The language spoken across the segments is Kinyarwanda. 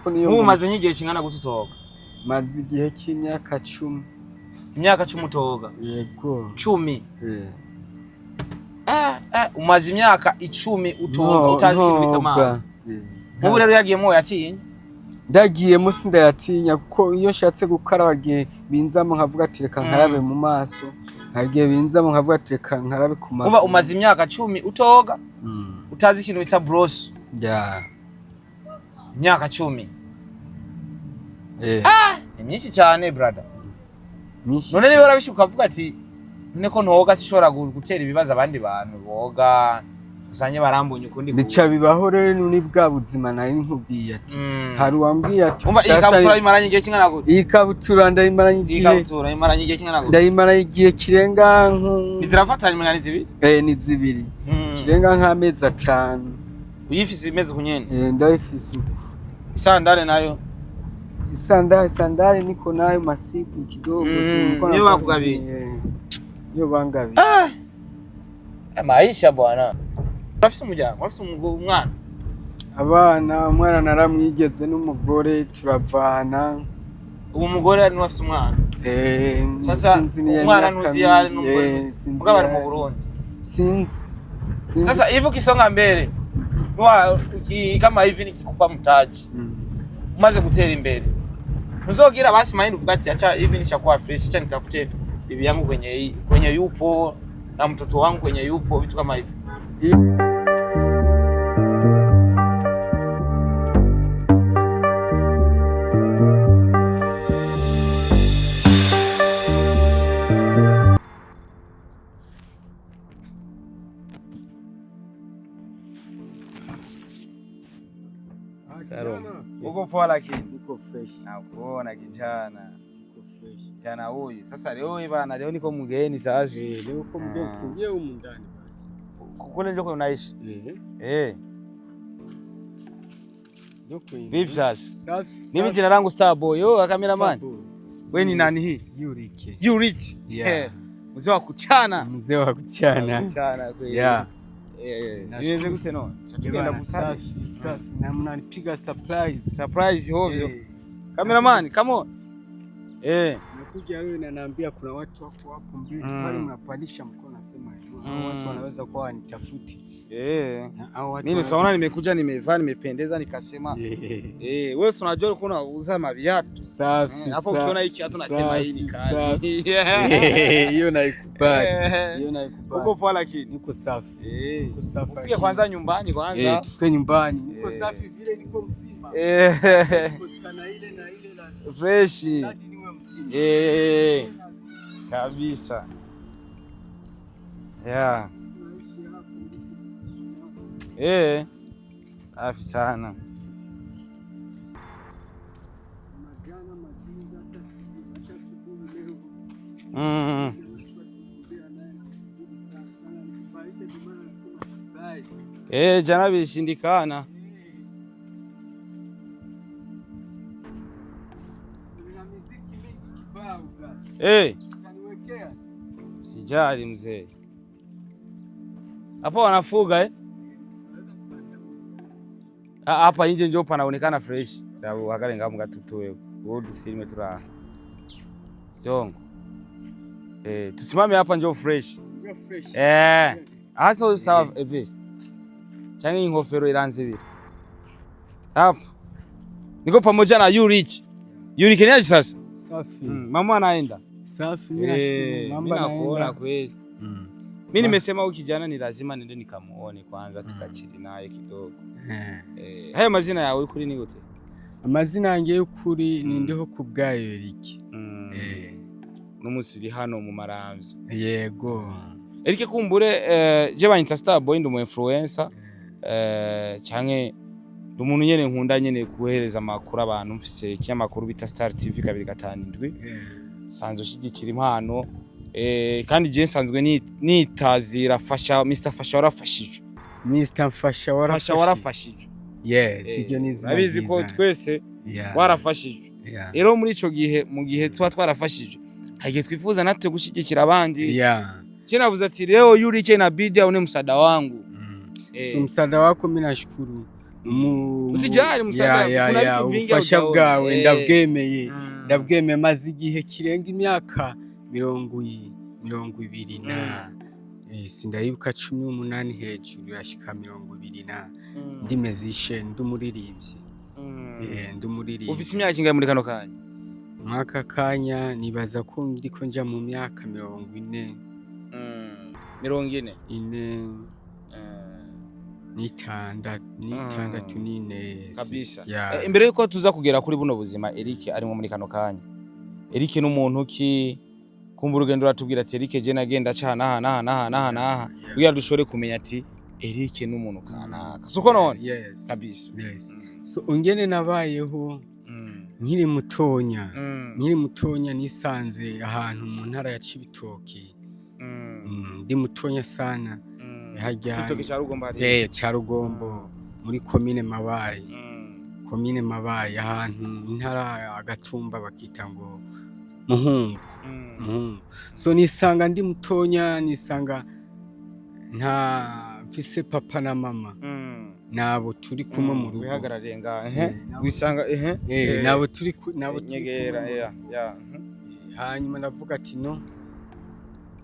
hapo niyo. Umaze nk'igihe kingana gute utoga? Maze igihe cy'imyaka 10. Imyaka 10 utoga? Yego. 10? Umaze imyaka 10 utoga utazi ikintu bita amazi. Nk'ubu rero yagiyemo yatinya? Ndagiyemo sindayatinya kuko iyo nshatse gukaraba gihe binzamo nkavuga ati reka nkarabe mu maso. Hargiye binzamo nkavuga ati reka nkarabe ku maso. Uba umaze imyaka 10 utoga? Utazi ikintu bita bross? Imyaka 10. Ni myinshi cyane brother. None niba urabishuka ukavuga ati none ko ntoga sishobora gutera ibibazo abandi bantu boga usanye barambunye ukundi bica bibaho rero ni bwa buzima nari nkubwiye ati hari wambwiye ati umva ikabutura imaranye igihe kingana gute? Ikabutura ndayimaranye igihe kingana gute? Ndayimaranye igihe kirenga nizirafatanye mu ngani zibiri? Ni zibiri. Kirenga nk'amezi 5. Uyifise imeze kunyene? Ndayifise. Isandare nayo? Isandare niko nayo masiku kidogo niyo bakugabiye. Niyo bangabiye. Maisha bwana. Urafise umuryango? Urafise umwana? Umwana naramwigeze n'umugore turavana. Ubu umugore ari n'ufise umwana? Sasa umwana ntuzi yari n'umugore mugabo ari mu Burundi? Sinzi. Sasa ivuka isonga mbere kama hivi nikikupa mtaji umaze gutera imbere ntuzogira basi mind uvuga ati acha hivi nishakuwa fresh, acha nitafute bibi yangu kwenye yupo na mtoto wangu kwenye yupo, vitu kama hivi. Uko poa lakini uko fresh. Nakuona kijana. Uko fresh. Kijana huyu. Sasa leo bana, leo niko mgeni sasa. Leo uko mgeni kuingia huko ndani basi. Kule ndio unaishi? Ndio. Vipi sasa? Safi. Mimi jina langu Starboy. Yo cameraman. Wewe ni nani hii? Yurike. Mzee wa kuchana. Mzee wa kuchana. Kuchana kweli. Niweze kusema tutakwenda kusafi. Na mnanipiga surprise hovyo. Cameraman, come on. Nakuja wewe na naambia kuna watu wako hapo mbele pale mnapandisha mkono nasema watu wanaweza kuwa wanitafuti. Mimi saona nimekuja nimevaa nimependeza nikasema wewe unajua kuna uza maviatu. Safi. Hapo ukiona hiki kiatu nasema hii ni kali. Hiyo naikubali. Uko poa lakini? Niko safi. Niko safi. Tufike kwanza nyumbani kwanza. Tufike nyumbani. Niko safi vile niko mzima. Niko sana ile na ile la fresh. Kabisa. Safi sana. Jana bilishindikana. Sijali mzee. Hapo wanafuga hapa nje ndio panaonekana fresh. Ndio wakale ngamu gatutoe. Old film tura. Songo. Tusimame hapa ndio fresh. Aso sawa evis. Changi ngofero iranze biri. Hapo. Niko pamoja na Yurich. Yurich ni aje sasa? Safi. Mama anaenda. Safi, mimi nashukuru. Mama anaenda kweli. Mimi nimesema huyu kijana ni lazima nende nikamuone kwanza tukachiri naye kidogo. Hayo mazina yawe kuri ni gute? Amazina yanjye y'ukuri ni ndiho kubgayo Eric. N'umusiri hano mu Maramvya. Yego. Eric kumbure je banyita Starboy ndi mu influencer canke umuntu nyene nkunda nyene kuhereza amakuru abantu mfise ikinyamakuru bita Star TV 257 sanzo shigikira impano kandi je nsanzwe nitazira fasha Mr Fasha warafashije. Mr Fasha warafashije. Yes, ibyo nizina. Abizi ko twese warafashije. Rero muri ico gihe mu gihe twa twarafashije hagiye twifuza natwe gushigikira abandi. Navuze ati leo Yurike inabidi aone msaada wangu. Si msaada wako mimi nashukuru. usijali musaza kuna vitu vingi bwawe ndabwemeye maze igihe kirenga imyaka 20 na sindayibuka 18 hejuru yashika 20 ndi musician ndumuririmbyi ndumuririmbyi. Ufise imyaka ingahe muri kano kanya? Mwaka kanya nibaza ko ndiko nja mu myaka 40 n'itandatu n'ine kabisa. Imbere yuko tuza kugera kuri buno buzima Eric arimo muri kano kanya, Eric n'umuntu ki kumva urugendo ratubwira ati Eric je nagenda cana naha kugira dushore kumenya ati Eric n'umuntu kanaka suko none kabisa. So ungene nabayeho nkiri mutonya nisanze ahantu mu ntara ya Cibitoki ndi mutonya sana hajya Cibitoki ca Rugombo muri komine Mabayi ahantu intara Agatumba bakita ngo Muhungu. So nisanga ndi mutonya nisanga nta mfise papa na mama nabo turi kumwe mu rugo bihagararenga wisanga nabo turi nyegera hanyuma ndavuga ati no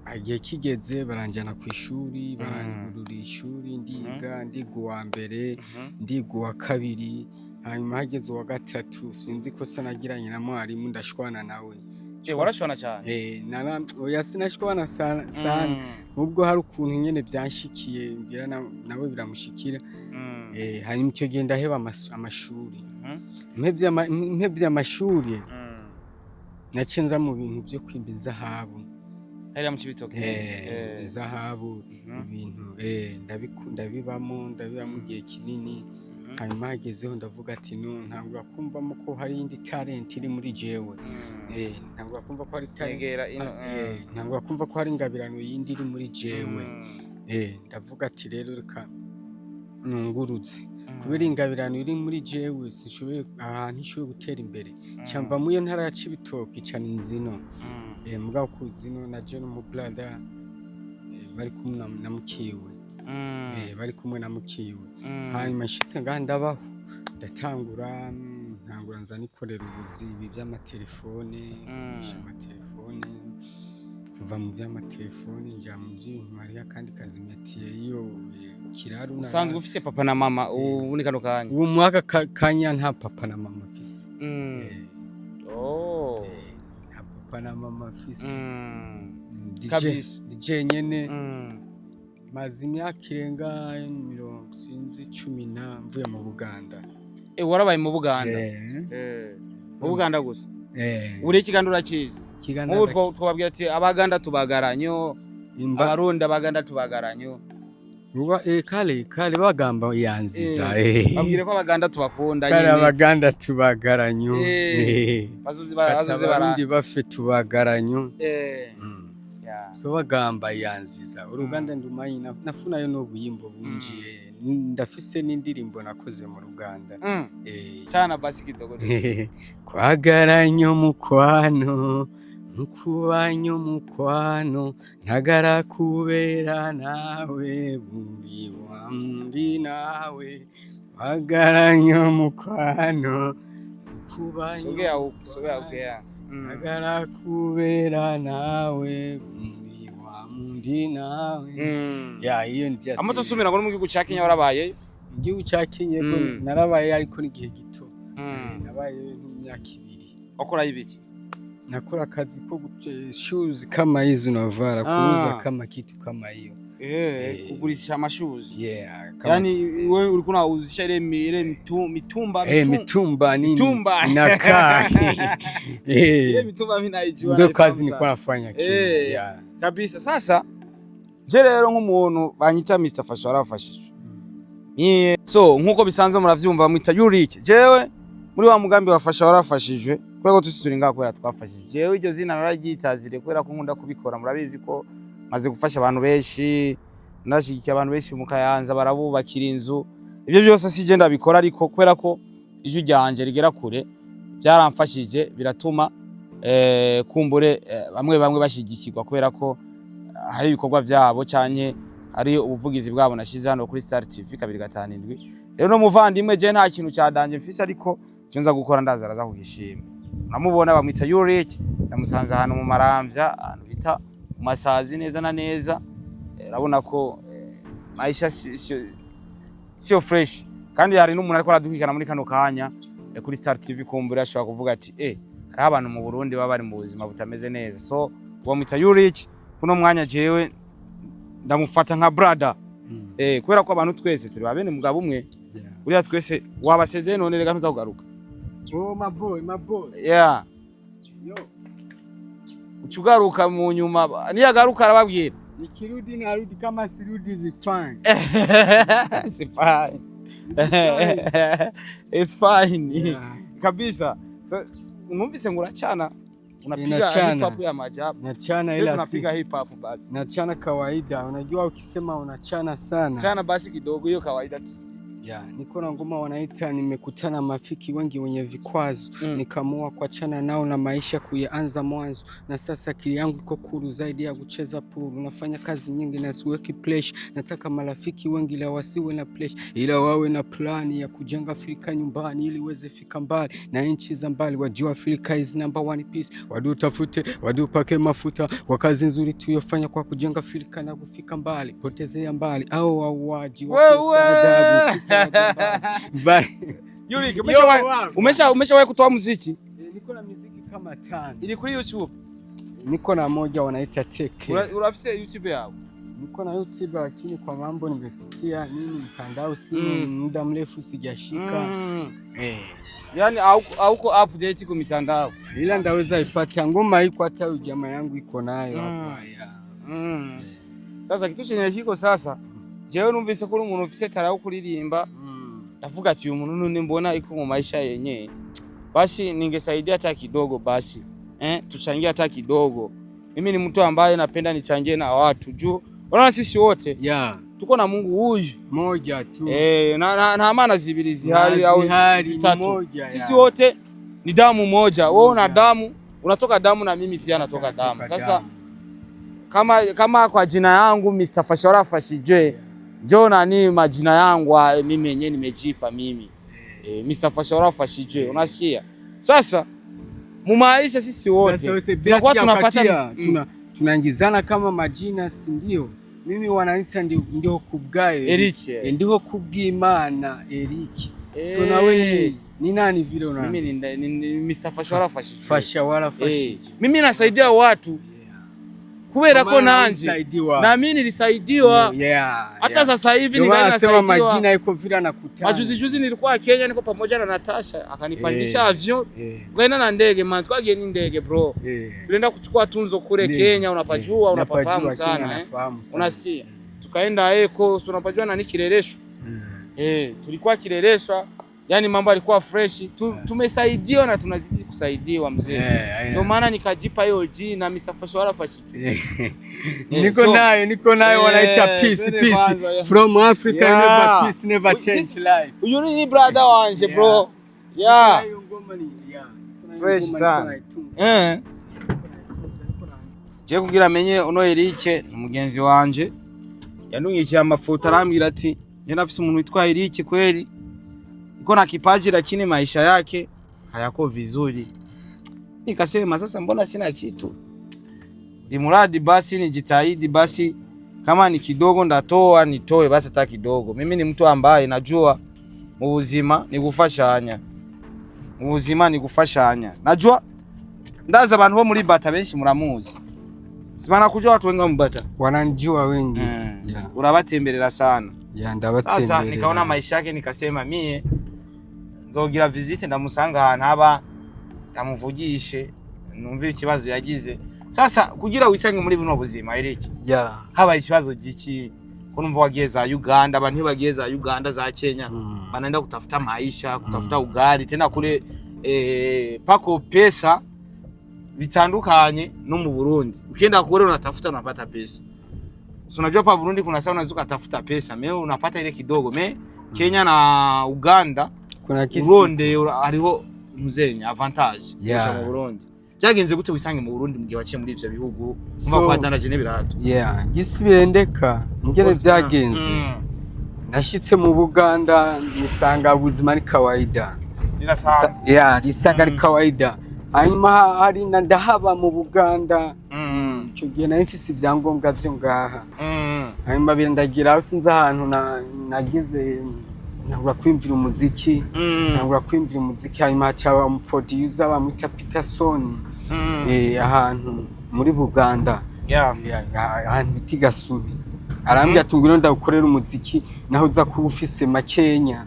agiye kigeze baranjana ku ishuri barangurura ishuri ndiga wa mbere ndiga wa kabiri hanyuma hageze wa gatatu sinzi ko sanagiranye na mwarimu ndashwana nawe. Warashwana cyane? Oya sinashwana sana ubwo hari ukuntu nyene byanshikiye ngira nawe biramushikira. Hanyuma icyo gihe ndaheba amashuri mpevye amashuri nace nza mu bintu byo kwimba izahabu hariya mu Cibitoki. Izahabu ibintu ndabibamo igihe kinini. Hanyuma hagezeho ndavuga ati no ntabwo akumvamo ko hari indi talent iri muri jewe. Ntabwo akumva ko hari talent ntabwo akumva ko hari ingabirano yindi iri muri jewe. Ndavuga ati rero reka nungurutse kubera ingabirano iri muri jewe sinshoboye ahantu ishoboye gutera imbere cyamva mu yo ntara ya Cibitoki cyane inzino mugabo ku zino na je no mu brother bari kumwe na mukiwe hanyuma nshitse ndabaho ndatangura nza nikorera ubuzi ibi by'amatelefone kuva mu by'amatelefone njya mu by'ibintu hariya kandi kazimetiye iyo kiraru. Usanzwe ufise papa na mama ubu ni kano kanya? Ubu mwaka kanya nta papa na mama afise. Nta papa na mama afise. DJ nyene maze imyaka irenga 10 mvuye mu Buganda. Warabaye mu Buganda? Mu Buganda gusa? Uri ikigandura cyiza? Nk'ubu twababwira ati abaganda tubagaranyo, abarundi abaganda tubagaranyo. Kale bagamba yanziza. Babwire ko abaganda tubakunda nyine. Kale abaganda tubagaranyo. Bazuzi barundi bafe tubagaranyo. So bagamba yanziza. Uruganda ndumanyi nafunayo no buyimbo bunjiye. Ndafise n'indirimbo nakoze mu Ruganda. Cyana basi kidogo. Kwagaranyo mukwano nkubanyo mukwano ntagara kubera nawe buri wambi nawe kwagaranyo mukwano nkubanyo ntagara kubera nawe buri wambi nawe. Iyo ndi amato sumira ngo mu gihugu cya Kenya warabaye? Igihugu cya Kenya narabaye ariko n'igihe gito. Nabaye nk'imyaka 2. Wakora ibiki? Nakora akazi ko shoes kama hizo navara kuuza kama kitu kama hiyo. Kugurisha amashoes. Yani wewe ulikuwa unauzisha ile mitumba mitumba nini? Inakaa. Ile mitumba mimi naijua. Ndio kazi nilikuwa nafanya kabisa. Sasa je rero nk'umuntu banyita Mr Fasho arafashije. So nkuko bisanzwe muravyumva mwita Yurick. Jewe muri wa mugambi wafasha warafashijwe kwego tusi turi ngaho kwera twafashije. Jewe iryo zina naragitazire kwera ko nkunda kubikora, murabizi ko maze gufasha abantu benshi, nashigikiye abantu benshi mu Kayanza barabubakira inzu. Ibyo byose sije ndabikora ariko kwera ko ijwi ryanje rigera kure byaramfashije biratuma kumbure bamwe bashigikirwa kwera ko hari ibikorwa byabo cyane hari ubuvugizi bwabo nashize hano kuri Star TV 257 rero no muvandimwe je nta kintu cyadanje mfise ariko cyo nza gukora ndaza araza kugishima namubona bamwita Yurick namusanze ahantu mu Maramvya ahantu bita mu Masazi neza na neza urabona ko maisha sio fresh kandi hari n'umuntu ariko aradukikana muri kano kanya kuri Star TV kumbura ashobora kuvuga ati hari abantu mu Burundi baba bari mu buzima butameze neza so bamwita Yurick kuno mwanya jewe ndamufata nka brother kubera ko abantu twese turi babene mugabo umwe uriya twese wabasezeye none rega ntuza kugaruka my boy yeah yo ucugaruka mu nyuma niyagaruka arababwira nikirudi narudi kama sirudi is fine it's fine it's fine kabisa numvise ngurachana unapiga hip hop ya maajabu nachana ila unapiga hip hop basi nachana kawaida unajua ukisema unachana sana chana basi kidogo hiyo kawaida tusikie niko na ngoma wanaita nimekutana mafiki wengi wenye vikwazo nikaamua kuachana nao na maisha kuanza mwanzo na sasa akili yangu iko kuru zaidi ya kucheza pool nafanya kazi nyingi na siweki pressure nataka marafiki wengi la wasiwe na pressure ila wawe na plani ya kujenga Afrika nyumbani ili uweze fika mbali na nchi za mbali wajua Afrika is number one piece wadu tafute wadu pake mafuta kwa kazi nzuri tuyofanya kwa kujenga Afrika na kufika mbali potezea mbali au wauaji wa Yurick umeshawahi kutoa muziki? Niko na muziki kama 5. Ili kuri YouTube? Niko na moja wanaita Teke. Unafise YouTube yako? Niko na YouTube lakini kwa mambo nimepitia nini mtandao simu muda mrefu sijashika. Yaani hauko update kwa mitandao. Ila ndaweza ipata ngoma iko hata jamaa yangu iko nayo hapa. Sasa kitu chenye kiko sasa jewe numvise ko umuntu ufise tara kuririmba ndavuga ati uyu muntu none mbona iko mu maisha yenyewe basi ningesaidia hata kidogo basi tuchangie hata kidogo mimi ni mtu ambaye napenda nichangie na watu juu unaona sisi wote tuko na Mungu huyu moja tu na maana zibiri zihari au zitatu sisi wote ni damu moja wewe una damu unatoka damu na mimi pia natoka damu sasa kama kwa jina yangu Mr. Fashora Fashijwe Jona ni majina yangu mimi yenyewe nimejipa mimi Mr. Fashora Fashijwe unasikia sasa mu maisha sisi wote tunakuwa tunapata tunaingizana kama majina si ndio mimi wananiita ndio kubgayo Eric ndio kubwimana Eric so nawe ni nani vile una mimi ni Mr. Fashora Fashijwe Fashora Fashijwe mimi nasaidia watu kubera ko nanje na mimi nilisaidiwa hata sasa hivi ninasema majina iko vile nakutana juzi nilikuwa Kenya niko pamoja na Natasha akanipandisha avion kwenda na ndege man twagiye ni ndege bro tulienda kuchukua tunzo kule Kenya unapajua unapafahamu sana unasikia tukaenda Eko unapajua na Kileleshwa tulikuwa Kileleshwa yani mambo yalikuwa fresh tumesaidiwa na tunazidi kusaidiwa mzee ndio maana nikajipa hiyo jina Mr. Fashora Fashijwe niko nayo wanaita peace from Africa never peace never change life you ni brother wanje bro fresh sana je kugira menye uno Eric umugenzi wanje yanungikiye amafoto arambira ati njye nafise umuntu witwa Eric kweli iko na kipaji lakini maisha yake hayako vizuri. Nikasema sasa mbona sina kitu? Ni muradi basi nijitahidi basi kama ni kidogo ndatoa nitoe basi hata kidogo. Mimi ni mtu ambaye najua mu buzima ni gufashanya. Mu buzima ni gufashanya. Najua ndaza abantu bo muri Bata benshi muramuzi. Sibana kujua watu wengi mu Bata. Wananijua wengi. Urabatemberera sana. Ndabatemberera. Sasa nikaona maisha yake nikasema mie nzogira visite ndamusanga ahantu haba ndamuvugishe numvire ikibazo yagize sasa kugira wisange muri buno buzima Eric haba ikibazo giki ko numva wagiye za Uganda abantu bagiye za Uganda za Kenya banaenda kutafuta maisha kutafuta ugali tena kule pako pesa bitandukanye no mu Burundi ukienda kule unatafuta unapata pesa unajua pa Burundi kuna sawa unazuka tafuta pesa mimi unapata ile kidogo Kenya na Uganda kuna kisi Burundi hariho muzenya avantage kuja mu Burundi byagenze gute wisange mu Burundi mugihe waciye muri ivyo bihugu umva kwa dana je n'ibirato gisi birendeka ngere byagenze nashitse mu Buganda nisanga ubuzima ni kawaida. Birasanzwe. Yeah, nisanga ari kawaida. Hanyuma hari ndahaba mu Buganda. Icyo gihe nari mfise ivyangombwa vyo ngaha. Hanyuma birandagira sinzi ahantu nagize ntabwo kwimvira umuziki. Ntabwo kwimvira umuziki hanyuma cyaba mu producer bamwita Peterson. Ahantu muri Buganda. Yeah. Ahantu biti Gasubi. Arambye ati ngwino ndagukorera umuziki naho uza kuba ufise makenya.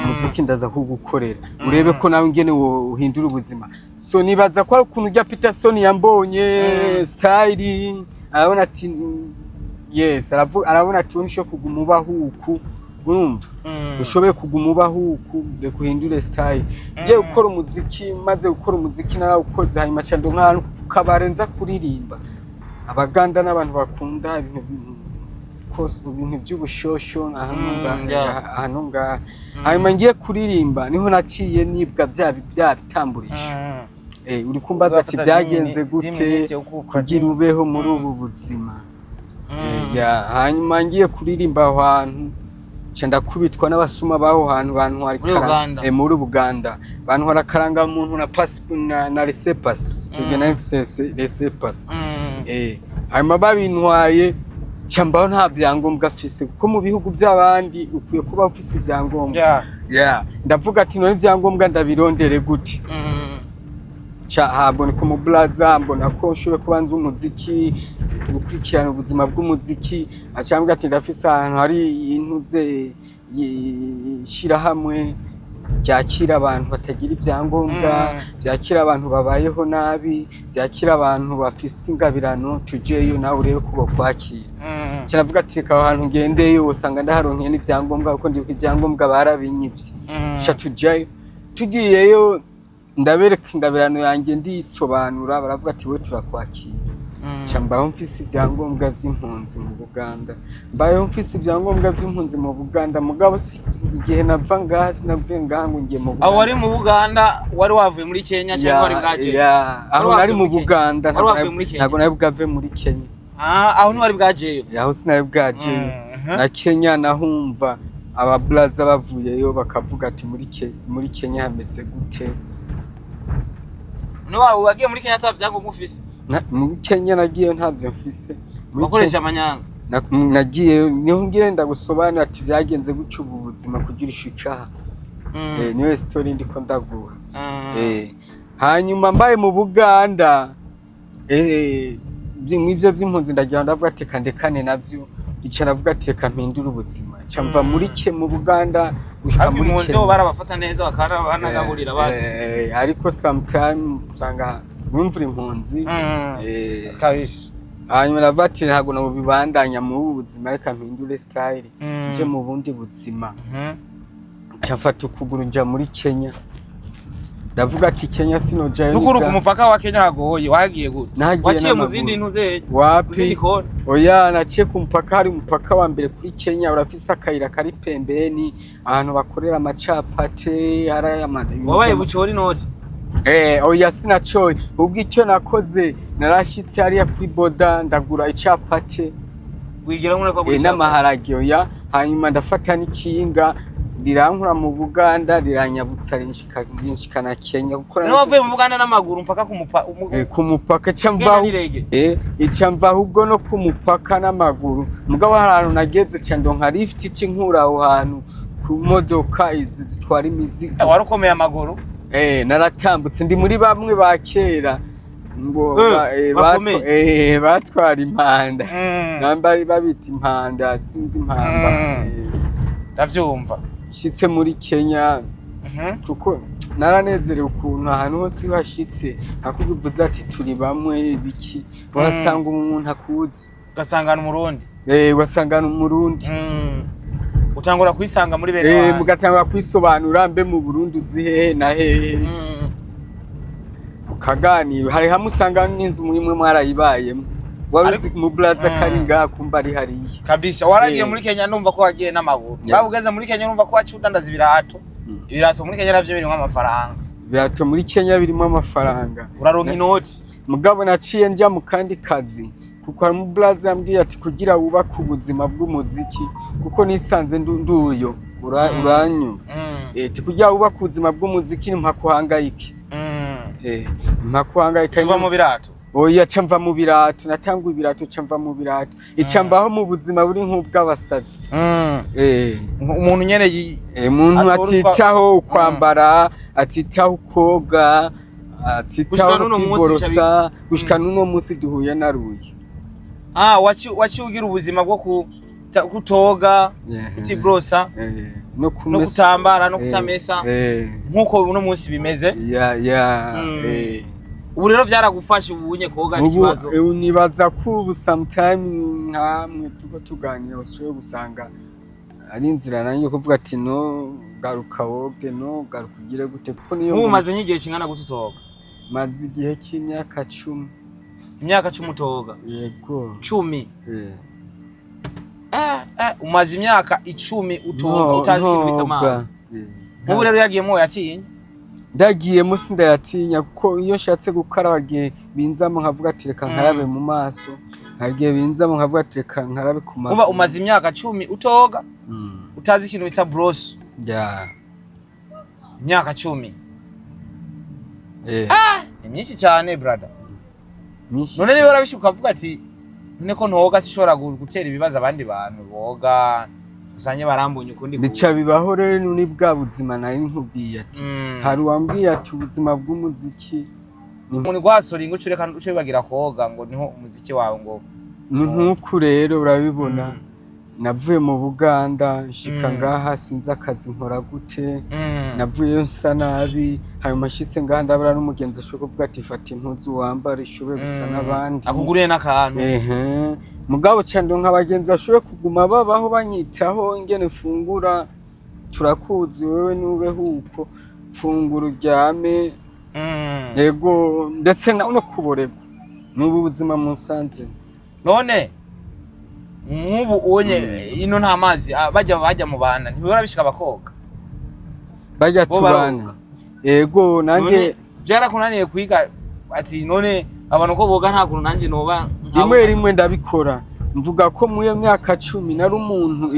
Umuziki ndaza kugukorera. Urebe ko nawe ngene uhindura ubuzima. So nibaza ko ukuntu ujya Peterson yambonye style arabona ati yes arabona ati unisho kuguma ubahuku urumva ushoboye kuguma ubahuku de kuhindura style je ukora umuziki maze gukora umuziki nawe ukoze hanyuma cyando nk'ahantu kabarenza kuririmba abaganda n'abantu bakunda ibintu by'ubushosho ahantu nga hanyuma ngiye kuririmba niho naciye nibwa byabitamburisha uri kumbaza ati byagenze gute kugira ubeho muri ubu buzima hanyuma ngiye kuririmba aho hantu cyenda kubitwa n'abasuma baho hantu bantu hari muri Buganda bantu harakaranga umuntu na passport na laissez-passer cyo na laissez-passer hanyuma babintwaye cyambaho nta byangombwa afise kuko mu bihugu by'abandi ukwiye kuba ufise ibyangombwa ndavuga ati none ibyangombwa ndabirondere gute habone ko mu blaza mbona ko nshobe kubanza umuziki gukurikirana ubuzima bw'umuziki acambwa ati ndafise ahantu hari intuze shira hamwe byakira abantu batagira ibyangombwa byakira abantu babayeho nabi byakira abantu bafise ingabirano tujeyo nawe urebe ko bakwakira kiravuga ati reka ahantu ngendeyo usanga ndaharonkeye n'ibyangombwa kuko ndi ibyangombwa barabinyivye tujayo tugiyeyo ndabereka ingabirano yanjye ndisobanura baravuga ati we turakwakira cyambaho mfise ibyangombwa by'impunzi mu Buganda mbayeho mfise ibyangombwa by'impunzi mu Buganda mugabo si igihe nava ngasi navuye ngango ngiye mu Buganda aho wari mu Buganda wari wavuye muri Kenya cyangwa wari bwaje aho nari mu Buganda ntago nari bwave muri Kenya aho ntiwari bwajeyo aho sinari bwajeyo na Kenya nahumva aba blaza bavuyeyo bakavuga ati muri Kenya hameze gute no wagiye muri Kenya atavyango mufise muri Kenya nagiye ntavyo mfise bakoresha amanyanga nagiye niho ngirenda gusobanura ati byagenze guca ubuzima kugira ishika niyo story ndiko ndaguha hanyuma mbaye mu Buganda mw'ivyo by'impunzi ndagira ndavuga ati kandekane navyo ica navuga ati reka mpindura ubuzima cyamva muri mu Buganda gushika muri Kenya bo barabafata neza bakara banagaburira basi ariko sometime usanga bumvira impunzi kabisa hanyuma navuga ati ntago nabo bibandanya mu buzima reka mpindure style nje mu bundi buzima cyafata ukuguru nja muri Kenya ndavuga ati Kenya sinojayo nukuru ku mupaka wa Kenya hagoye wagiye gute waciye mu zindi ntuze wapi oya naciye ku mupaka hari umupaka wa mbere kuri Kenya urafise akayira kari pembeni ahantu bakorera amacapate haraya wabaye bucori noti oya sinacoye ubwo icyo nakoze narashitse hariya kuri boda ndagura icapate wigira ngo nakagura n'amaharage oya hanyuma ndafata n'ikinga rirankura mu Buganda riranyabutsa rinshika na Kenya gukora no wavuye mu Buganda n'amaguru mpaka ku mupaka cyamva icamva ubwo no ku mupaka n'amaguru mugabo harantu nageze cyando nka lift cinkura aho hantu ku modoka izi zitwara imizigo warukomeye amaguru naratambutse ndi muri bamwe ba kera ngo batwara impanda nambari babita impanda sinzi impamba ndavyumva shitse muri Kenya kuko naranezerewe ukuntu ahantu hose hashitse akubivuza ati turi bamwe biki wasanga umuntu akuzi ugasangana umurundi wasangana umurundi utangura kwisanga muri bene mugatangura kwisobanura mbe mu Burundi uzihehe na hehe kaganiro hari hamwe usanga n'inzu muhimwe mwarayibayemo waruzi mu blaza karinga kumba ari hariye kabisa waragiye muri Kenya numva ko wagiye n'amaguru babugeze muri Kenya numva ko wacu udandaza ibirato muri Kenya navyo birimo amafaranga ibirato muri Kenya birimo amafaranga uraronka inoti mugabo naciye njya mu kandi kazi kuko hari umublaze yambwiye ati kugira wubake ubuzima bw'umuziki kuko nisanze nduyo uranyumva ati kugira wubake ubuzima bw'umuziki mpakuhangayike mpakuhangayika uva mu birato oya camva mu birato natangwa ibirato camva mu birato icambaho mu buzima buri nk'ubw'abasazi umuntu nyene umuntu atitaho kwambara atitaho koga atitaho kwiborosa gushika n'uno munsi duhuye naruye waci ugira ubuzima bwo kutoga kutibrosa no kutambara no kutamesa nkuko uno munsi bimeze ubu rero byaragufasha ubunye koga n'ikibazo nibaza ko ubu sometime nkamwe tuko tuganira ushoboye gusanga ari inzira nanjye kuvuga ati no garuka woge no garuka ugire gute kuko niyo umaze nk'igihe kingana gute utoga maze igihe cy'imyaka 10 imyaka 10 utoga yego 10 umaze imyaka 10 utoga utazi ikintu bita amazi ubu rero yagiyemo yatinya ndagiyemo sindayatinya kuko iyo nshatse gukaraba gihe binzamo nkavuga ati reka nkarabe mu maso hargiye binzamo nkavuga ati reka nkarabe ku maguru uba umaze imyaka 10 utoga utazi ikintu bita bross imyaka 10 ni myinshi cyane brother none niba urabishuka ukavuga ati none ko ntoga sishobora gutera ibibazo abandi bantu boga usanye barambunye ukundi bica bibaho rero nuni bwa buzima nari nkubwiye ati hari wambwiye ati ubuzima bw'umuziki umuntu gwasora ingo cureka uce bagira koga ngo niho umuziki wawe ngo ni nkuko rero urabibona navuye mu Buganda nshika ngaha sinza akazi nkora gute navuye nsa nabi hanyuma nshitse nganda bara n'umugenzi ashobora kuvuga ati fata impuzu wambara ishube gusa nabandi akuguriye n'akantu mugabo cyane nk'abagenzi bashoboye kuguma babaho banyitaho ingene fungura turakuzi wewe nubeho uko fungura uryame yego ndetse no kuborego n'ubu buzima musanze none nk'ubu onye ino nta mazi bajya mu bana ntibora bishika bakoga bajya tubana yego nanjye byarakunaniye kwiga ati none abantu ko boga nta kuntu nanjye noba rimwe ndabikora mvuga ko mu iyo myaka 10 nari umuntu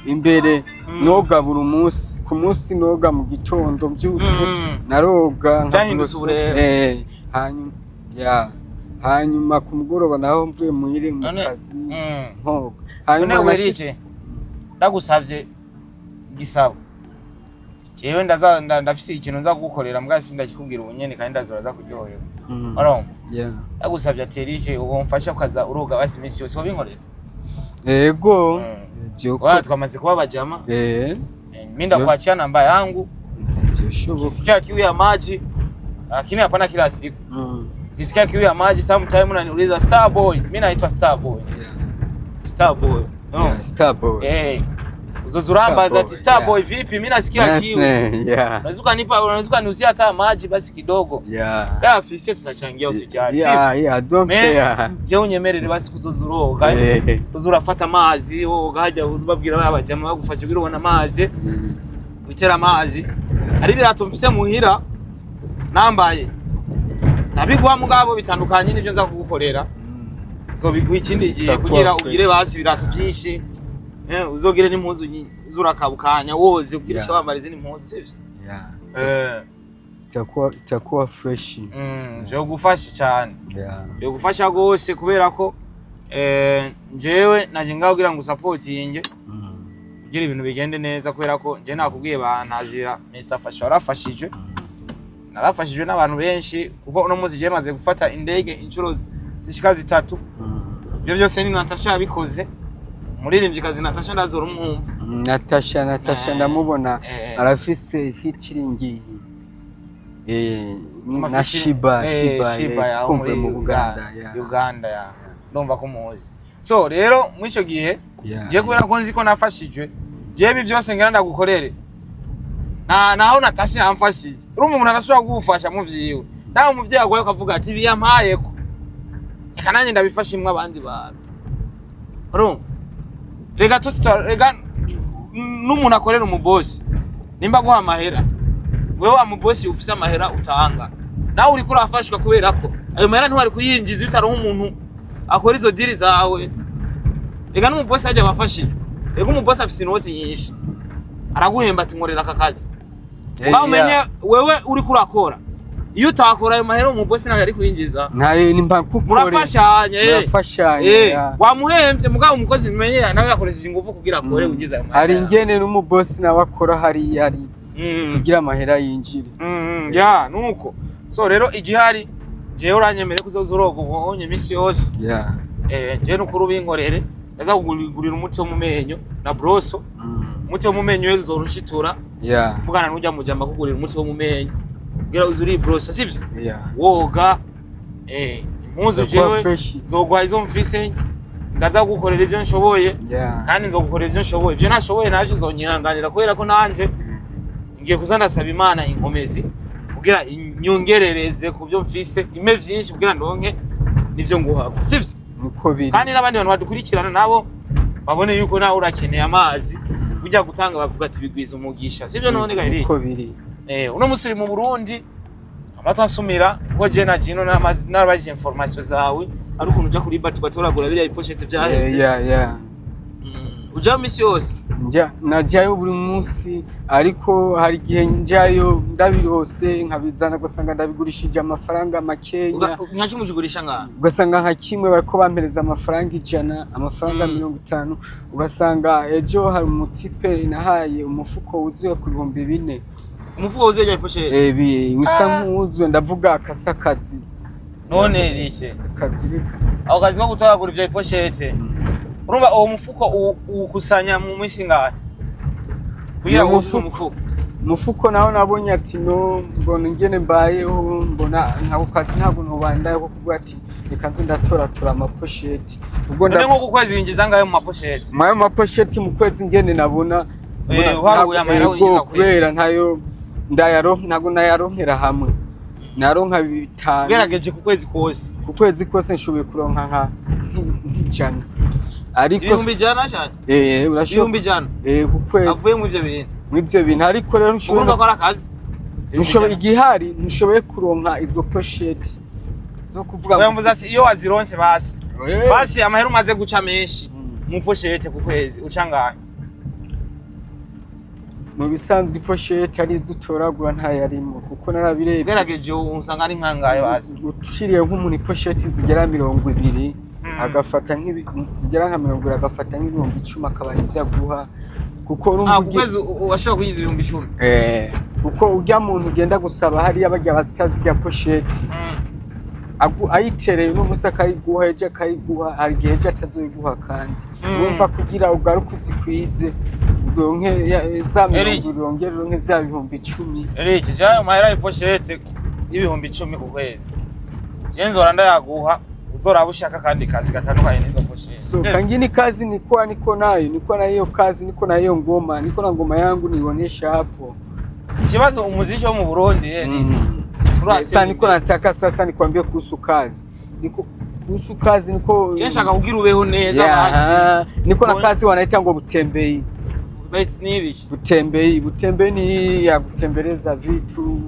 imbere noga buri munsi ku munsi noga mu gitondo mbyutse naroga hanyuma ku mugoroba naho mvuye muhire mu kazi nkoga hanyuma werike ndagusavye igisabo jewe ndafise ikintu nza gukorera mbwa sindakikubwira ubunyene kandi ndazoraza kuryohera urumva ndagusavye aterike uwo mfasha ukaza uroga basi iminsi yose wabinkorera yego byuko twamaze kuba bajama minda kuachia namba yangu kisikia kiu ya maji lakini hapana kila siku kisikia kiu ya maji sometime unaniuliza Starboy mimi naitwa Starboy Starboy Starboy uzozuramba za Starboy vipi mimi nasikia kiu unaweza niuzia hata maji basi kidogo afisi tutachangia usijali don't care je unyemerere basi kuzozuroga uzurafata mazi ugahaja uzubabwira abajama bagufasha kugira ubona mazi gutera mazi ari birato mfise muhira nambaye nabigwa mugabo bitandukanye nivyo nza kugukorera zobiguha ikindi gihe kugira ugire basi birato byinshi uzogire n'impuzu uzurakabukanya woze kugira cyo bambara izindi mpuzu sivyo itakuwa fresh byo gufasha cyane byo gufasha gose kubera ko njewe naje ngaho ngo support yinge kugira ibintu bigende neza kubera ko nje nakubwiye bantazira Mr Fasha warafashije narafashijwe n'abantu benshi kuko uno muzi je maze gufata indege inshuro zishika 3 ibyo byose ni Natasha yabikoze muririmbyi kazi Natasha ndazora umwumva Natasha ndamubona arafise featuring na Shiba kumve mu Uganda ndumva ko muzi so rero mwico gihe je kubera ko nzi ko nafashijwe je ibi byose ngira ndagukorere naho Natasha yamfashije urumva umuntu arashobora kugufasha mu vyiwe naho mu vyago akavuga ati biyampaye ko eka nanjye ndabifasha imwe abandi bantu urumva rega n'umuntu akorera umubosi nimba guha amahera wewe wa mubosi ufise amahera utanga nawe uri kurafashwa kubera ko ayo mahera ntwari kuyinjiza utaronka umuntu akora izo deal zawe. Ega n'umubosi ajya bafashije. Ega umubosi afise inoti nyinshi. Araguhemba ati nkorera aka kazi. Umenye wewe uri kurakora. Iyo utakora ayo mahera umubosi ntago ari kwinjiza. Ntaye nimba kukore. Murafashanye. Wamuhembye mugabo umukozi bimenyera nawe yakoresheje ingufu kugira akore ugize ayo mahera. Ari ingene n'umubosi nawe akora hari yari kugira amahera yinjire. Ya nuko. So rero igihari jewe uranyemere kuzoza uroga ubonye misi yose. Je nukuru binkorere yaza kugurira umuti wo mu menyo na broso. Umuti wo mu menyo uzorushitura. Mugana n'ujya mujamba kugurira umuti wo mu menyo. Gira uzuri broso sivyo? Woga impuzu jewe zogwa izo mfise ndaza gukorera ivyo nshoboye kandi nzogukorera ivyo nshoboye. Ivyo nashoboye naje zonyihanganira kubera ko nanje ngiye kuzandasaba Imana inkomezi kugira inyongerereze ku byo mfise ime vyinshi kugira ndonke nivyo nguhako sivyo? Niko biri. Kandi n'abandi bantu badukurikirana nabo babone yuko nawe urakeneye amazi kujya gutanga bavuga ati bigwiza umugisha sivyo? None ga iri niko biri. Uno musiri mu Burundi amato asumira ko je na Jino n'abaje information zawe ari ukuntu uja kuri batu batoragura biriya ipochette vyaheze. Uja misi yose najayo buri munsi ariko hari gihe njayo ndabirose nkabizana gusanga ndabigurishije amafaranga makenya. Nkakimujigurisha ngaha ugasanga nka kimwe bariko bampereza amafaranga 100 amafaranga 50 ugasanga ejo hari umutipe nahaye umufuko wuzuye ku 4,000. Umufuko wuzuye ya pochette usa nk'uzuye ndavuga akasakazi. None rishe akazi rika aho kazi ko gutoragura ivyo pochette. Urumva uwo mufuko ukusanya mu minsi ngahe? Kugira mufuko naho nabonye ati no mbona ngene mbayeho mbona nkako kazi ntabwo nobandaye ko kuvuga ati reka nze ndatoratura amapochette. Ubwo nko kukwezi winjiza ngahe mu mapochette? Mayo mapochette mu kwezi ngene nabona uharuye amahera winjiza kubera ntayo ndayaronka ntago nayaronkera hamwe. Naronka 5. Gerageje ku kwezi kose nshoboye kuronka nka nk'ijana. Ariko ibihumbi jana cyane urashobora ibihumbi jana ku kwezi avuye mu ivyo bintu ariko rero ushobora gukora akazi ushoboye igihari ntushoboye kuronka izo pochette zo kuvuga ngo yamvuze ati iyo wazironse basi amahera umaze guca menshi mu pochette ku kwezi uca ngahe? Mu bisanzwe ipochette ari zutoragura nta yarimo kuko narabirebye. Gerageje usanga ari nkangaye basi ushiriye nk'umuntu ipochette zigera 200 agafata zigera nka 200 agafata nk'ibihumbi 10 akabana ivyaguha kuko urumva kwezi washobora kuyiza ibihumbi 10. Kuko ujya muntu ugenda gusaba hari abajya batazijya pochette ayitereye no musaka ayiguha eje akayiguha hari gihe eje atazoyiguha kandi urumva kugira ugaruke uzikwize donke za 200 ronke vya bihumbi 10. Erike jayo mahera ipochette y'ibihumbi 10 ku kwezi. Jenzora ndayaguha uzoraba ushaka kandi kazi gatandukanye n'izo pochette. So kangini kazi niko nayo kazi niko nayo ngoma niko na ngoma yangu nionyesha hapo. Kibazo umuziki wo mu Burundi sasa niko nataka sasa nikwambie kuhusu kazi. Kuhusu kazi niko nshaka kugira ubeho neza basi. Niko na kazi wanaita ngo butembei. Butembei ni ya kutembeleza vitu.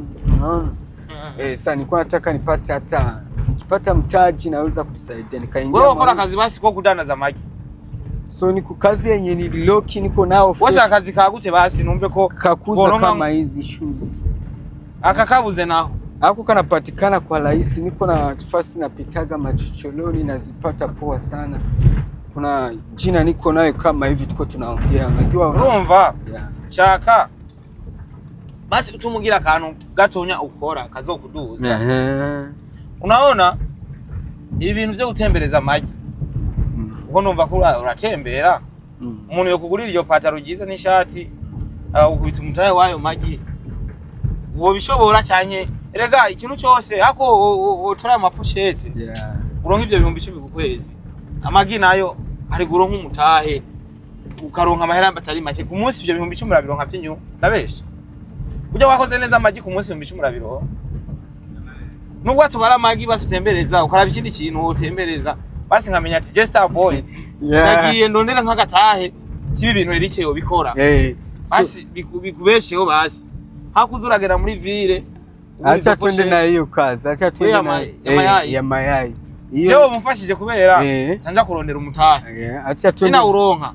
Sasa niko nataka nipate hata nikipata mtaji naweza kunisaidia nikaingia. Wewe ukora kazi basi ko kudandaza magi. So niko kazi yenye ni loki niko nao. Washa kazi kagute basi numve ko kakuza kama hizi shoes. Akakabuze naho. Hako kanapatikana kwa rahisi. Niko na nafasi napitaga machochoroni nazipata poa sana. Kuna jina niko nayo kama hivi tuko tunaongea. Unajua urumva? Shaka. Basi utumugira akantu gatonya ukora kazokuduza. Unaona ibintu byo gutembereza amagi. Uko numva ko uratembera. Umuntu yo kugurira iyo pataro giza n'ishati ukubita umutaye wayo magi. Wo bishobora cyane erega ikintu cyose hako utora amapochette. Uronka ibyo bihumbi 10 ku kwezi. Amagi nayo ari guronka umutahe ukaronka amahera batari make ku munsi ibyo bihumbi 10 urabironka byinyu ndabesha. Ujya wakoze neza amagi ku munsi 10 urabironka. Nubwo tubara amagi basutembereza ukora ikindi kintu utembereza basi nkamenya ati Jester Boy nagiye ndondera nk'agatahe kibi bintu Eric yo bikora basi bikubesheho basi hakuzuragera muri ville acha twende na hiyo kazi acha twende na ya mayai jewe mufashije kubera canja kurondera umutahe acha twende ina uronka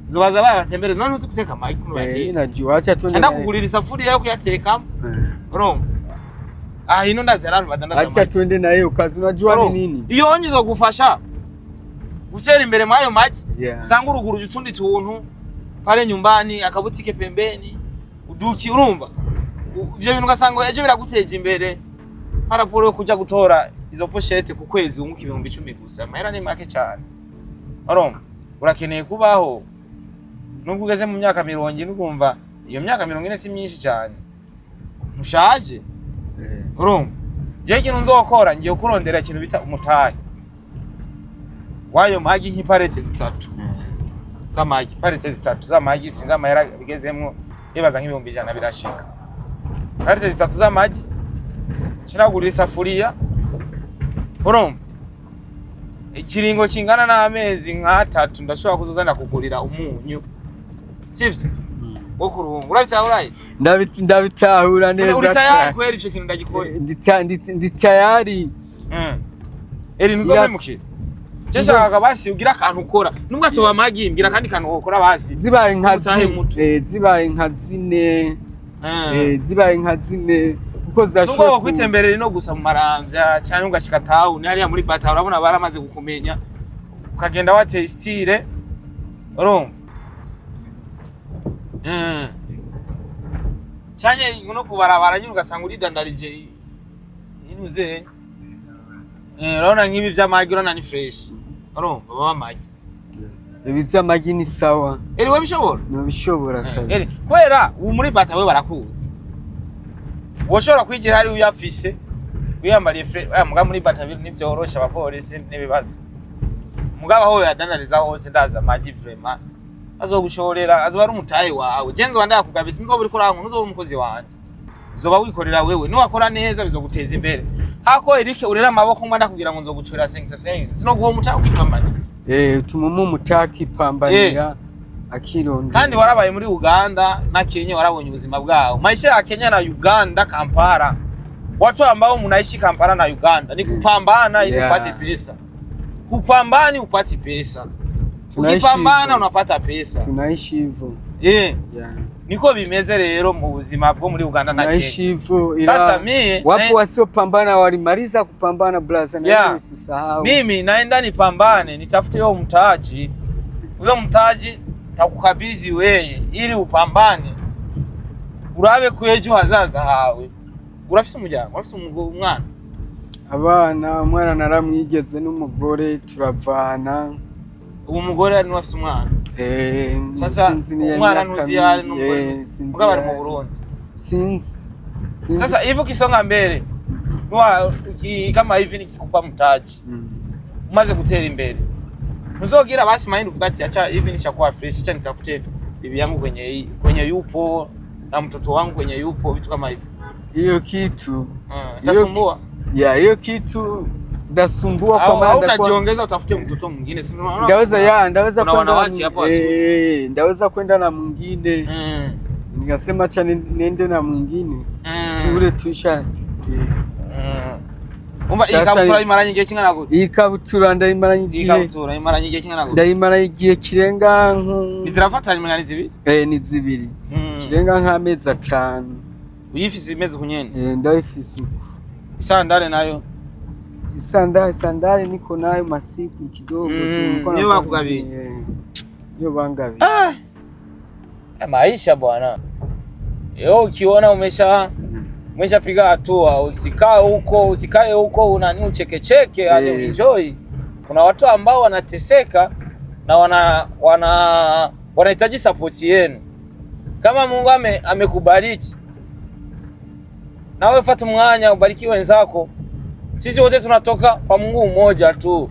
zobaza batembereza none uzi guteka amagi kuno bati ina jiwa acha twende canda kugurira isafuriya yo kuyatekamo uronka ino ndazi abantu badandaza acha twende nayo kazi unajua ni nini iyo onyizo gufasha gucera imbere mwayo magi usanga uruguruje utundi tuntu pale nyumbani akabutike pembeni uduki urumva ivyo bintu gasanga ejo biraguteje imbere paraporo yo kuja gutora izo pochette ku kwezi umuka 10,000 gusa mahera ni make cyane urumva urakeneye kubaho nubwo ugeze mu myaka 40 n'ugumva iyo myaka 40 si myinshi cyane mushaje urumva je ikintu nzokora ngiye kurondera ikintu bita umutahe wayo magi nk'iparete zitatu z'amagi parete zitatu z'amagi sinza amahera bigezemwo bibaza nk'ibihumbi 100 birashika parete zitatu z'amagi kiragurira isafuriya urumva ikiringo kingana n'amezi nka3 ndashobora kuzozana kugurira umunyu sivyo wo kuruhunga urabitahura ndabitahura neza cyane kwera icyo kintu ndagikora ndi tayari eri nuzomemukira Sishaka basi ugira akantu ukora nubwo atoba amagi mbira kandi kantu ukora basi zibaye nka zibaye nka zine zibaye nka zine kuko zashobora nubwo kwitemberera no gusa mu maramvya cyane ugashika tawu ni hariya muri bata urabona baramaze gukumenya ukagenda wa testire urumva cyane no kubarabara nyine ugasanga uri dandarije inuze urabona nk'ibi vy'amagi urabona ni fresh urumva baba amagi ibi vy'amagi ni sawa we bishobora nabishobora kabisa kwera ubu muri bata we barakuzi woshobora kwigira hari uyafise uyambariye fresh muga muri bata nivyorosha abapolisi n'ibibazo mugaba aho yadandariza hose ndaza amagi vraiment azogushorera azoba ari umutahe wawe genzo wandaya kugabisa nzoba uri kuranka uzoba umukozi wanje zoba wikorera wewe niwakora neza bizoguteza imbere hako Eric urera amaboko ngwanda kugira ngo nzogucurira 5 sino guho mutahe ukipambana tumumu mutaki pambanira akironda kandi warabaye muri Uganda na Kenya warabonye ubuzima bwao maisha ya Kenya na Uganda Kampala watu ambao mnaishi Kampala na Uganda ni kupambana ili upate pesa kupambani upate pesa ukipambana unapata pesa tunaishi hivyo niko bimeze rero mu buzima bwo muri Uganda na Kenya tunaishi hivyo sasa mimi wapo wasiopambana walimaliza kupambana brother na usisahau mimi naenda nipambane nitafute yo mtaji uyo mtaji takukabidhi wewe ili upambane urabe kwejo hazaza hawe urafise umuryango urafise umwana abana umwana naramwigeze n'umugore turavana ubu mugore ari n'afise umwana sasa umwana ntuzi yari n'umugore bari mu Burundi sinzi sasa hivyo kisonga mbele kama hivi nikikupa mtaji umaze gutera imbere uzogira basi mind uvuga ati acha hivi nishakuwa fresh acha nitafute bibi yangu kwenye yupo na mtoto wangu kwenye yupo vitu kama hivyo hiyo kitu itasumbua hiyo kitu ndasumbua kwa maana utajiongeza utafute mtoto mwingine si unaona ndaweza kwenda wanawake hapo ndaweza kwenda na mwingine nikasema acha niende na mwingine tule tuisha umva ikabutura imara nyingi kingana gute ikabutura ndayimara nyingi kingana gute ndayimara igihe kirenga nizirafatanye mwana zibiri ni zibiri kirenga nk'amezi 5 uyifise imeze kunyene ndayifise isandare nayo Sandali niko nayo masiku kidogo tu niyo bakugabi niyo bangabi maisha bwana ukiona umeshapiga hatua usikae huko unani uchekecheke hadi enjoy kuna watu ambao wanateseka na wanahitaji support yenu kama Mungu amekubariki na wewe fuata mwanya ubariki wenzako sisi wote tunatoka kwa Mungu mmoja tu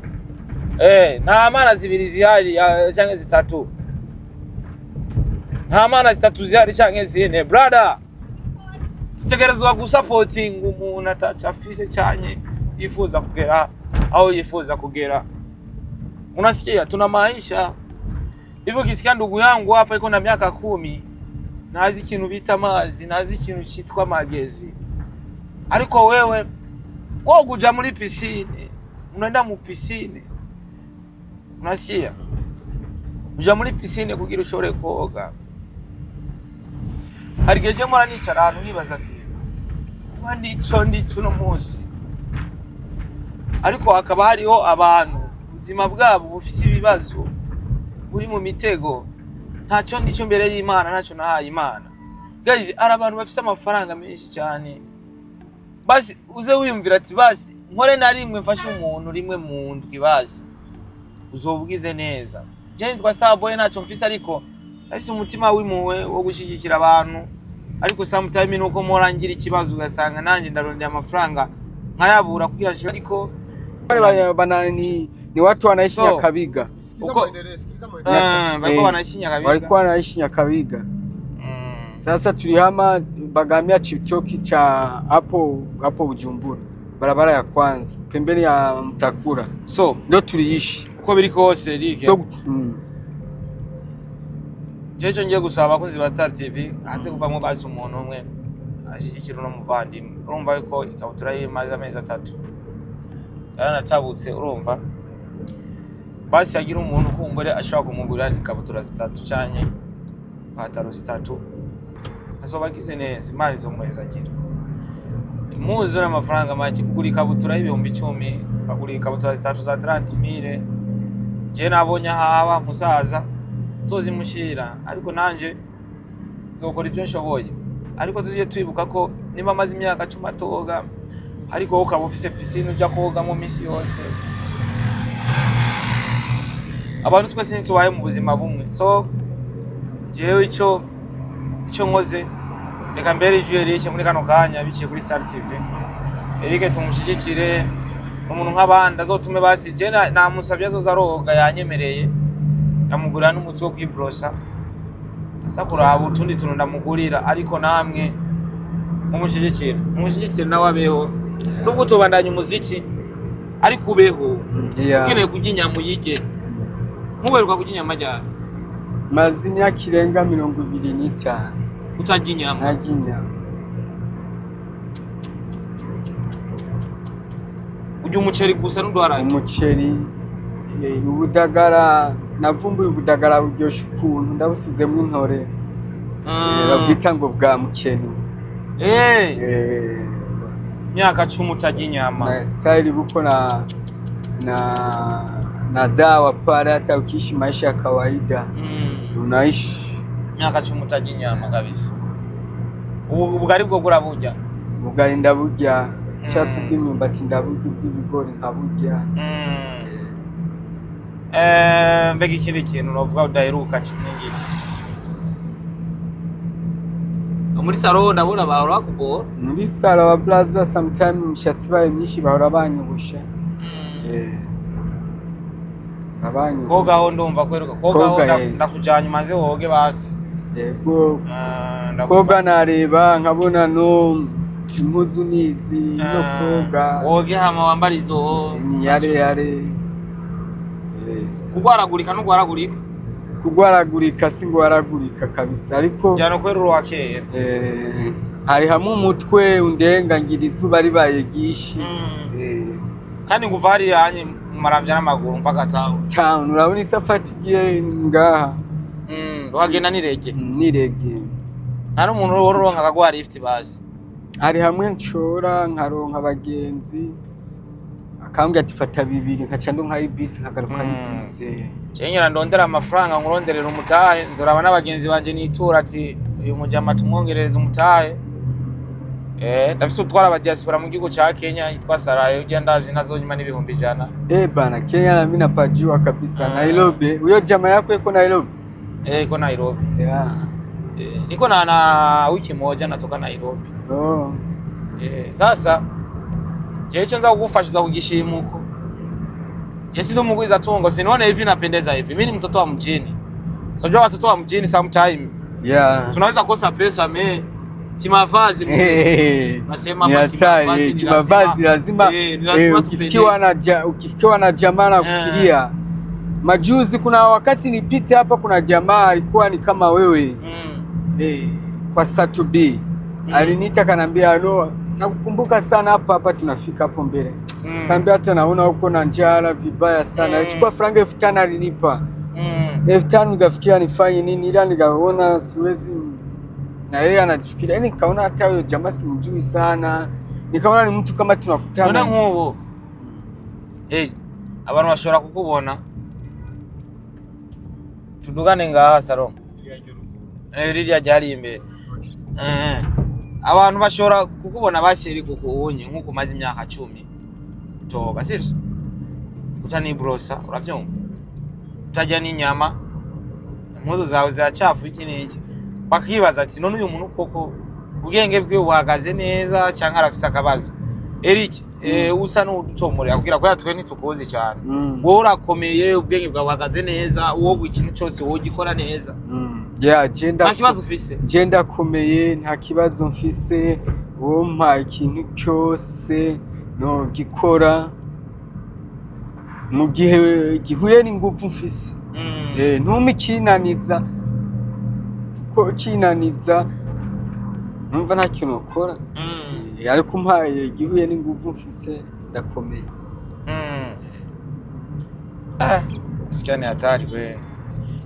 na maana zibiri zihari change zitatu nta mana zitatu zihari canke zine brother tutegerezwa gusupporting umuntu atacafise cyane yifuza kugera au yifuza kugera unasikia tuna maisha hivyo kisikia ndugu yangu hapa iko na miaka 10 nazi kintu bita mazi nazi kintu cyitwa magezi ariko wewe kwa kuja muri piscine unaenda mu piscine. Unasikia? Uja muri piscine kugira ushobore koga. Hari gihe mora nicara ahantu nibaza ati wandico ndico no munsi. Ariko hakaba hariho abantu ubuzima bwabo bufise ibibazo buri mu mitego. Ntacyo ndico mbere y'Imana, ntacyo nahaye Imana. Guys, ari abantu bafise amafaranga menshi cyane. Basi uze wiyumvira ati basi nkore na rimwe mfashe umuntu rimwe mu ndwi basi uzobwize neza. Je nitwa Starboy ntacyo mfise ariko afise umutima w'impuhwe wo gushigikira abantu. Ariko sometime nuko morangira ikibazo ugasanga nanjye ndarondera amafaranga nkayabura kugira ngo ariko banani ni watu wanaishi Nyakabiga. Uko bako wanaishi Nyakabiga. Walikuwa wanaishi Nyakabiga. Sasa tulihama Bagamia Chitoki cha hapo Bujumbura. Barabara ya kwanza pembeni ya Mtakura. So ndio tuliishi. Uko biri kose Eric. So jeje ngiye gusaba abakozi ba Star TV hanze kuvamo basi umuntu umwe ashikira no muvandimwe. Urumva ko ikabutura y'imaza amezi 3. Yaranatabutse urumva. Basi yagira umuntu kumbure ashaka kumugurira ikabutura 3 cyanye pataro 3. Azobagize neza imari zo mweza agira. Muzo n'amafaranga make kugura ikabutura y'ibihumbi 10, kagura ikabutura 3 za 30,000. Je nabonye haba musaza tozimushira ariko nanje zokora ivyo nshoboye. Ariko tuziye twibuka ko nimba amazi imyaka 10 atoga ariko ukaba ufise piscine ujya koga mu misi yose. Abantu twese nitubaye mu buzima bumwe. So jewe ico nkoze reka mbere ijuru rike muri kano kanya biciye kuri Star TV. Eric tumushigikire umuntu nk'abandi azotume basi je namusabye azozaroga yanyemereye. Namugurira n'umutwe wo kwibrosa. Asa kuraba utundi tuntu ndamugurira ariko namwe umushigikire nawe abeho. Nubwo tubandanya umuziki ariko ubeho. Ukeneye kujya inyama yige. Nkuberwa kujya inyama ryari? Mazi imyaka irenga 25. Utajya inyama? Ntajya inyama. Ujya umuceri gusa n'udwaraye? Umuceri, ubudagara, navumbuye ubudagara buryoshye ukuntu ndabusizemo intore. Babwita ngo bwa mukenu. Myaka 10 utajya inyama. Na style buko na dawa pale hata ukiishi maisha ya kawaida. Unaishi myaka 10 utajya inyama kabisa. Ubugari bwo buraburya? Ubugari ndaburya. Shatse bw'imyumbati ndaburya, bw'ibigori nkaburya. Mbega ikindi kintu novuga udaheruka kiningiki? Muri salo ndabona bahora bakubora. Muri salo wa blaza sometime mishatsi baye myinshi bahora banyubusha. Abanyu koga ho ndumva kweruka koga ndakujanye manze woge basi. Yego. Koga nareba nkabona no impuzu nizi no koga. Woge hama wambarizo ni yare. Kugwaragurika no gwaragurika. Kugwaragurika singwaragurika kabisa ariko cyane kweruru wakera. Hari hamwe umutwe undenga ngira izuba ribaye gishi. Kandi nguvari yanye maramvya n'amaguru mpaka town urabona isafari tugiye ngaha. Wagenda nirege? Nirege. Hari umuntu wororonka akagwara lift basi. Hari hamwe nshora nkaronka abagenzi akambwira ati fata 2 nkaca ndo nka bisi nkagaruka ni bisi. Cenyera ndondera amafaranga nkuronderera umutahe nzoraba n'abagenzi banje nitura ati uyu mujama tumwongerereza umutahe. Ndafise utwara aba diaspora mu gihugu ca Kenya yitwa Sarayo ujya ndazi ntazonyuma n'ibihumbi 100. Bana Kenya na mimi napajua kabisa. Nairobi. Huyo jamaa yako yuko Nairobi? Iko Nairobi. Yeah. Niko na wiki moja natoka Nairobi. Sasa jecho nza kugufasha kugishimuko. Yesi ndo mugwiza tungo sinione hivi napendeza hivi. Mimi ni mtoto wa mjini. Unajua watoto wa mjini sometime. Yeah. Tunaweza kosa pesa kimavazi mzee. Nasema kimavazi lazima ukifikiwa na jamaa na kufikiria. Majuzi kuna wakati nipite hapa kuna jamaa alikuwa ni kama wewe. Kwa Satubi. Aliniita kanambia no nakukumbuka sana hapa tunafika hapo mbele. Kaambia hata naona uko na njala vibaya sana. Alichukua franga 5000 alinipa. 5000 nikafikiria nifanye nini, ila nikaona siwezi, na yeye anajifikiria. Yaani nikaona hata huyo jamaa simjui sana. Nikaona ni mtu kama tunakutana. None nk'ubu abantu bashobora kukubona tudugane ngaha Salome ririya ryari imbere abantu bashobora kukubona bashiri kukuunye nk'uko maze imyaka 10 toga sivyo utani brosa uravyumva utajya n'inyama impuzu zawe ziracafu iki n'iki bakibaza ati none uyu muntu koko ubwenge bwe buhagaze neza cyangwa arafise akabazo Eric usa n'udutomore akubwira ko yatwe ntitukoze cyane wowe urakomeye ubwenge bwawe buhagaze neza wowe ikintu cyose wowe gikora neza nta kibazo ufise genda komeye nta kibazo mfise wowe mpa ikintu cyose no gikora mu gihe gihuye n'ingufu mfise ntumikinaniza ko kinaniza numva nta kintu ukora ariko mpaye igihuye n'ingufu mfise ndakomeye sikane hatari we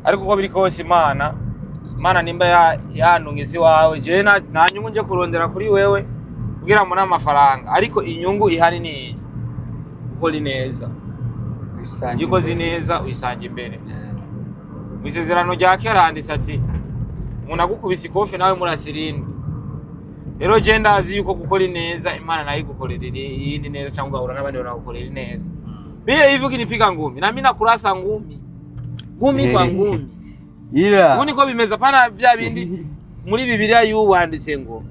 ariko uko biri kose Imana nimba yanungisi wawe je nta nyungu nje kurondera kuri wewe kugira ngo n'amafaranga ariko inyungu ihari ni iki ukora neza yuko zineza uyisanga imbere Misezerano rya kera handitse ati umuntu agukubise ikofe nawe murasirinde rero je ndazi yuko gukora neza Imana nayo igukorera iyindi neza cyangwa ugahura n'abandi banagukorera neza biye hivi ukinipiga ngumi na mimi nakurasa ngumi kwa ngumi ila ubu niko bimeza pana bya bindi muri Bibiliya y'ubu handitse ngo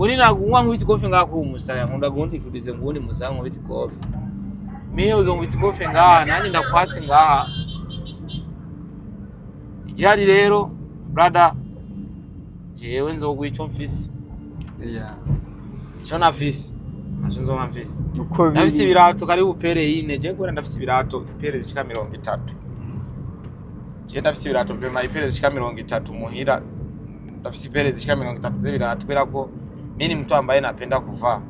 ni nagunywa nk'ibiti kofe ngako umusaya nkunda gundikurize ngundi musaya nk'ibiti kofe miye uzo nk'ibiti kofe ngaha nanjye ndakwatse ngaha igihari rero brother jewe nzoguha icyo mfise icyo nafise ntacyo nzoma mfise nafise ibirato kari bupere yine je kubera ndafise ibirato ipere zishika 30 je ndafise ibirato prema ipere zishika 30 muhira ndafise ipere zishika 30 z'ibirato kubera ko mimi mtu ambaye napenda kuvaa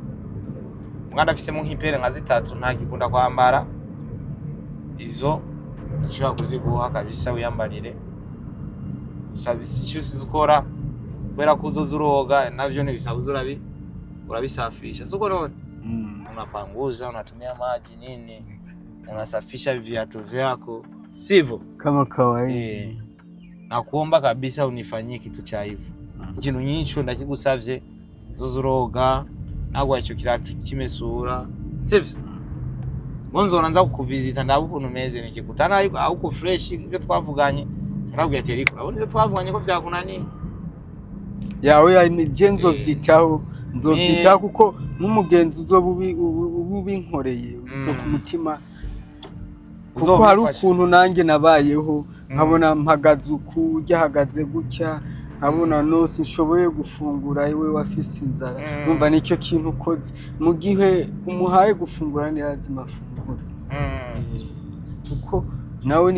mwana ndafise mu nk'ipere nka 3 ntakikunda kwambara izo nshobora kuziguha kabisa uyambarire usabisi icyo uzikora kubera ko uzozuroga navyo ntibisaba urabisafisha soko none unapanguza unatumia maji nini unasafisha viatu vyako sivyo kama kawaida na kuomba kabisa unifanyie kitu cha hivyo ikintu nyinshi ndakigusavye uzozuroga nagwa ico kiratu kimesura sivyo Gonzo unaanza kukuvisita ndabu ukuntu meze nikikutana au ko fresh ibyo twavuganye ntabwo yateriko abone ibyo twavuganye ko vyakunani yawe imigenzo vyitaho nzovyitaho kuko n'umugenzi uzobubinkoreye ku mutima kuko hari ukuntu nanjye nabayeho nkabona mpagaze ukujya hagaze gutya nkabona nose nshoboye gufungura iwe wafise inzara numva nicyo kintu ukoze mu gihe umuhaye gufungura ntirazima afungura kuko nawe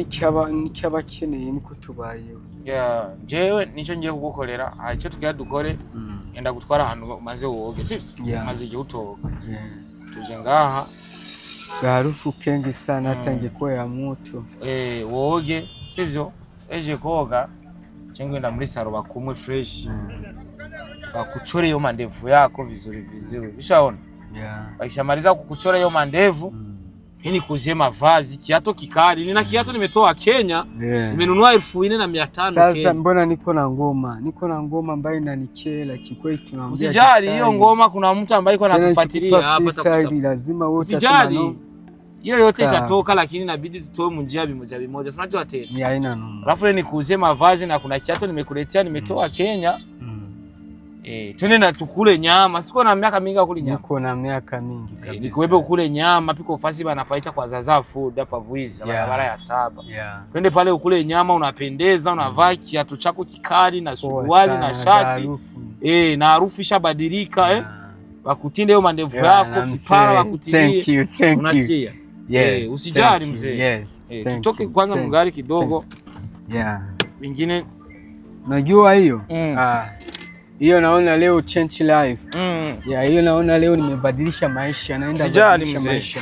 nicyabakeneye niko tubayeho jewe nico ngiye kugukorera icyo tugiye dukore enda gutwara ahantu maze woge sivyo maze igihe utoga tuje ngaha harufu kengi sana atangiye kuwa ya moto woge sivyo eje koga cyangwa muri saro bakumwe fresh bakuchore yo mandevu yako vizuri bishaona bakishamaliza kukuchora yo mandevu hini kuzie mavazi kiato kikali nina kiato nimetoa Kenya nimenunua 1400 sasa mbona niko na ngoma ambayo inanikela kikweli tunaambia usijali hiyo ngoma kuna mtu ambaye iko anatufuatilia hapa takusaidi lazima wote asema hiyo yote itatoka lakini inabidi tutoe munjia bimoja unajua tena ni aina noma alafu ni kuzie mavazi na kuna kiato nimekuletea nimetoa Kenya twende na tukule nyama siko na miaka mingi kule nyama niko na miaka mingi kabisa nikuwebe ukule nyama piko fasi banapaita kwa Zaza Food hapa Vuiza barabara ya 7 twende pale ukule nyama unapendeza unavaa kiatu chako kikali na suruali na shati na harufu ishabadilika wakutinde hiyo mandevu yako kipara wakutilie unasikia usijali mzee tutoke kwanza mgari kidogo vingine unajua hiyo Hiyo naona leo change life. Ya hiyo naona leo nimebadilisha maisha, naenda kubadilisha maisha.